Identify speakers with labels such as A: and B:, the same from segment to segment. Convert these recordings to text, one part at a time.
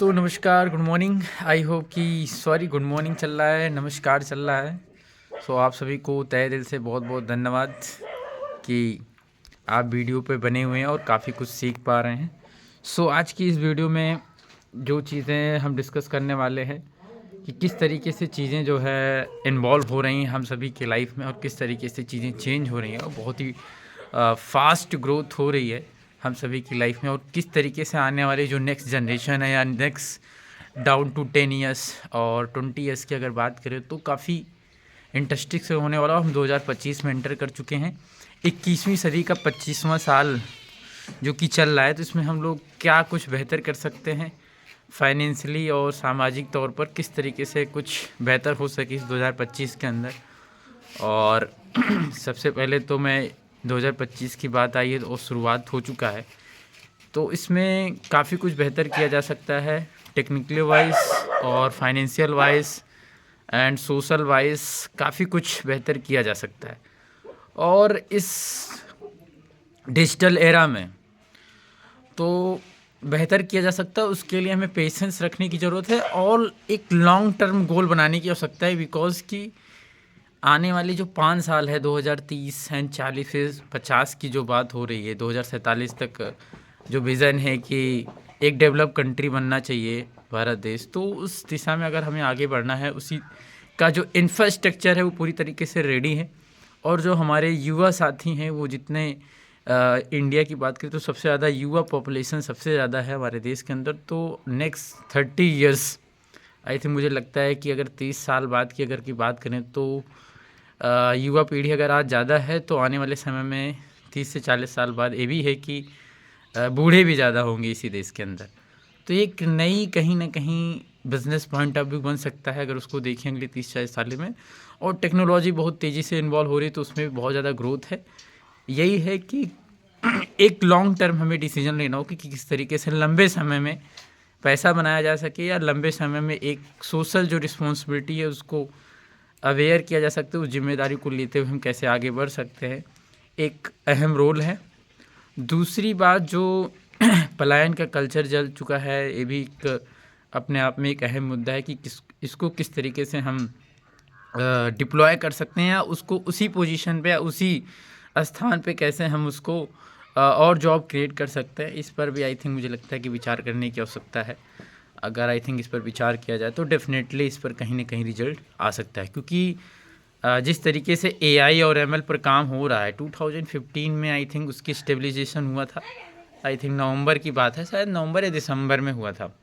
A: तो नमस्कार, good morning. I hope कि गुड मॉर्निंग चल रहा है, नमस्कार चल रहा है। आप सभी को तहे दिल से बहुत बहुत धन्यवाद कि आप वीडियो पे बने हुए हैं और काफ़ी कुछ सीख पा रहे हैं। आज की इस वीडियो में जो चीज़ें हम डिस्कस करने वाले हैं कि किस तरीके से चीज़ें जो है इन्वॉल्व हो रही हैं हम सभी के लाइफ में, और किस तरीके से चीज़ें चेंज हो रही हैं और बहुत ही फास्ट ग्रोथ हो रही है हम सभी की लाइफ में, और किस तरीके से आने वाली जो नेक्स्ट जनरेशन है या नेक्स्ट डाउन टू 10 ईयर्स और 20 ईयर्स की अगर बात करें तो काफ़ी इंटरेस्टिंग से होने वाला। हम 2025 में एंटर कर चुके हैं, 21वीं सदी का 25वां साल जो कि चल रहा है। तो इसमें हम लोग क्या कुछ बेहतर कर सकते हैं फाइनेंशियली और सामाजिक तौर पर, किस तरीके से कुछ बेहतर हो सके इस 2025 के अंदर। और सबसे पहले तो मैं 2025 की बात आई है तो शुरुआत हो चुका है, तो इसमें काफ़ी कुछ बेहतर किया जा सकता है टेक्निकली वाइज और financial wise and social wise. काफ़ी कुछ बेहतर किया जा सकता है, और इस डिजिटल एरा में तो बेहतर किया जा सकता है। उसके लिए हमें पेशेंस रखने की ज़रूरत है और एक लॉन्ग टर्म गोल बनाने की आवश्यकता है, बिकॉज़ कि आने वाली जो 5 साल है 2030 एंड 40 से 50 की जो बात हो रही है, 2047 तक जो विज़न है कि एक डेवलप कंट्री बनना चाहिए भारत देश, तो उस दिशा में अगर हमें आगे बढ़ना है, उसी का जो इंफ्रास्ट्रक्चर है वो पूरी तरीके से रेडी है। और जो हमारे युवा साथी हैं वो जितने इंडिया की बात करें तो सबसे ज़्यादा युवा पॉपुलेशन सबसे ज़्यादा है हमारे देश के अंदर। तो नेक्स्ट 30 ईयर्स आई थिंक मुझे लगता है कि अगर 30 साल बाद की अगर की बात करें तो युवा पीढ़ी अगर आज ज़्यादा है तो आने वाले समय में 30 से 40 साल बाद ये भी है कि बूढ़े भी ज़्यादा होंगे इसी देश के अंदर। तो एक नई कहीं ना कहीं बिजनेस पॉइंट ऑफ व्यू बन सकता है अगर उसको देखें अगले 30-40 साल में। और टेक्नोलॉजी बहुत तेज़ी से इन्वॉल्व हो रही है तो उसमें भी बहुत ज़्यादा ग्रोथ है। यही है कि एक लॉन्ग टर्म हमें डिसीजन लेना हो कि किस तरीके से लंबे समय में पैसा बनाया जा सके, या लंबे समय में एक सोशल जो रिस्पॉन्सिबिलिटी है उसको अवेयर किया जा सकता है, उस जिम्मेदारी को लेते हुए हम कैसे आगे बढ़ सकते हैं, एक अहम रोल है। दूसरी बात, जो पलायन का कल्चर चल चुका है, ये भी एक अपने आप में एक अहम मुद्दा है कि इसको किस तरीके से हम डिप्लॉय कर सकते हैं, या उसको उसी पोजीशन पे या उसी स्थान पे कैसे हम उसको और जॉब क्रिएट कर सकते हैं। इस पर भी आई थिंक मुझे लगता है कि विचार करने की आवश्यकता है। अगर आई थिंक इस पर विचार किया जाए तो डेफिनेटली इस पर कहीं ना कहीं रिजल्ट आ सकता है, क्योंकि जिस तरीके से एआई और एमएल पर काम हो रहा है, 2015 में आई थिंक उसकी स्टेबलाइजेशन हुआ था। आई थिंक नवंबर की बात है, शायद नवंबर या दिसंबर में हुआ था,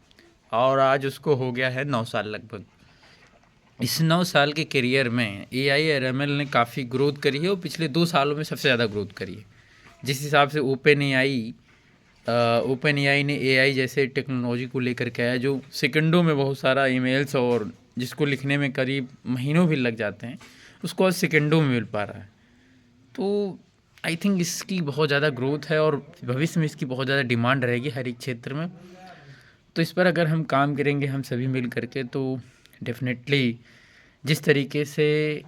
A: और आज उसको हो गया है 9 साल लगभग। इस 9 साल के करियर में एआई और एमएल ने काफ़ी ग्रोथ करी है, और पिछले 2 सालों में सबसे ज़्यादा ग्रोथ करी है। जिस हिसाब से ओपन एआई ने एआई जैसे टेक्नोलॉजी को लेकर के आया, जो सेकंडों में बहुत सारा ईमेल्स और जिसको लिखने में करीब महीनों भी लग जाते हैं, उसको आज सेकंडों में मिल पा रहा है। तो आई थिंक इसकी बहुत ज़्यादा ग्रोथ है और भविष्य में इसकी बहुत ज़्यादा डिमांड रहेगी हर एक क्षेत्र में। तो इस पर अगर हम काम करेंगे हम सभी मिल करके, तो डेफिनेटली जिस तरीके से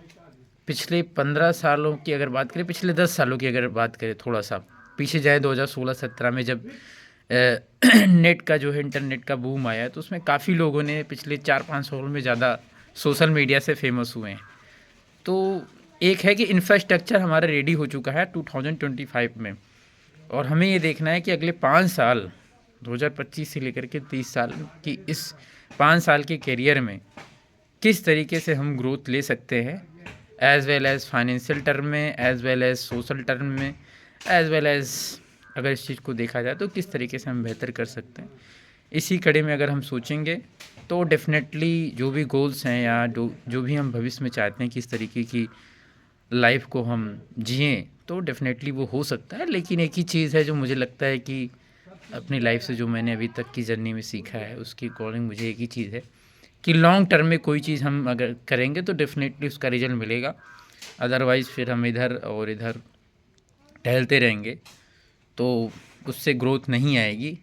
A: पिछले 15 सालों की अगर बात करें, पिछले 10 सालों की अगर बात करें, थोड़ा सा पीछे जाए 2016-17 में जब नेट का जो है इंटरनेट का बूम आया, तो उसमें काफ़ी लोगों ने पिछले 4-5 सालों में ज़्यादा सोशल मीडिया से फेमस हुए हैं। तो एक है कि इंफ्रास्ट्रक्चर हमारा रेडी हो चुका है 2025 में, और हमें ये देखना है कि अगले 5 साल 2025 से लेकर के 30 साल की इस 5 साल के करियर में किस तरीके से हम ग्रोथ ले सकते हैं, as well as financial term में, as well as social term में, एज़ वेल एज़ अगर इस चीज़ को देखा जाए तो किस तरीके से हम बेहतर कर सकते हैं। इसी कड़ी में अगर हम सोचेंगे तो डेफिनेटली जो भी गोल्स हैं या जो भी हम भविष्य में चाहते हैं किस तरीके की लाइफ को हम जिएं, तो डेफिनेटली वो हो सकता है। लेकिन एक ही चीज़ है जो मुझे लगता है कि अपनी लाइफ से जो मैंने अभी तक की जर्नी में सीखा है, उसके अकॉर्डिंग मुझे एक ही चीज़ है कि लॉन्ग टर्म में कोई चीज़ हम अगर करेंगे तो डेफिनेटली उसका रिजल्ट मिलेगा। अदरवाइज़ फिर हम इधर और इधर टहलते रहेंगे तो उससे ग्रोथ नहीं आएगी।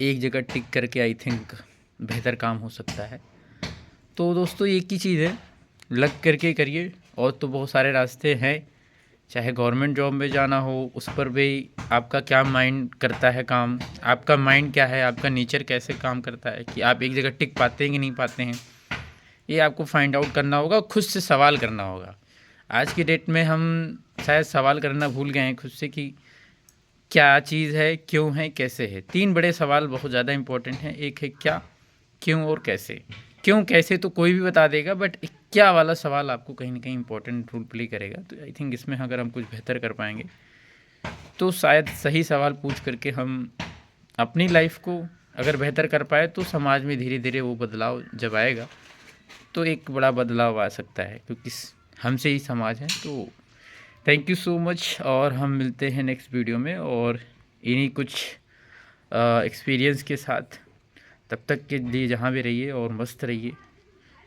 A: एक जगह टिक करके आई थिंक बेहतर काम हो सकता है। तो दोस्तों एक ही चीज़ है, लग करके करिए, और तो बहुत सारे रास्ते हैं, चाहे गवर्नमेंट जॉब में जाना हो उस पर भी आपका क्या माइंड करता है काम, आपका माइंड क्या है, आपका नेचर कैसे काम करता है कि आप एक जगह टिक पाते हैं कि नहीं पाते हैं, ये आपको फाइंड आउट करना होगा, खुद से सवाल करना होगा। आज की डेट में हम शायद सवाल करना भूल गए हैं खुद से कि क्या चीज़ है, क्यों है, कैसे है। 3 बड़े सवाल बहुत ज़्यादा इंपॉर्टेंट हैं। एक है क्या, क्यों और कैसे। क्यों कैसे तो कोई भी बता देगा, बट एक क्या वाला सवाल आपको कहीं ना कहीं इंपॉर्टेंट रोल प्ले करेगा। तो आई थिंक इसमें अगर हम कुछ बेहतर कर पाएंगे तो शायद सही सवाल पूछ करके हम अपनी लाइफ को अगर बेहतर कर पाए तो समाज में धीरे धीरे वो बदलाव जब आएगा तो एक बड़ा बदलाव आ सकता है, क्योंकि हमसे ही समाज है। तो थैंक यू सो मच, और हम मिलते हैं नेक्स्ट वीडियो में और इन्हीं कुछ एक्सपीरियंस के साथ। तब तक के लिए जहाँ भी रहिए और मस्त रहिए,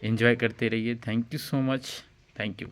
A: एंजॉय करते रहिए। Thank you so much, thank you.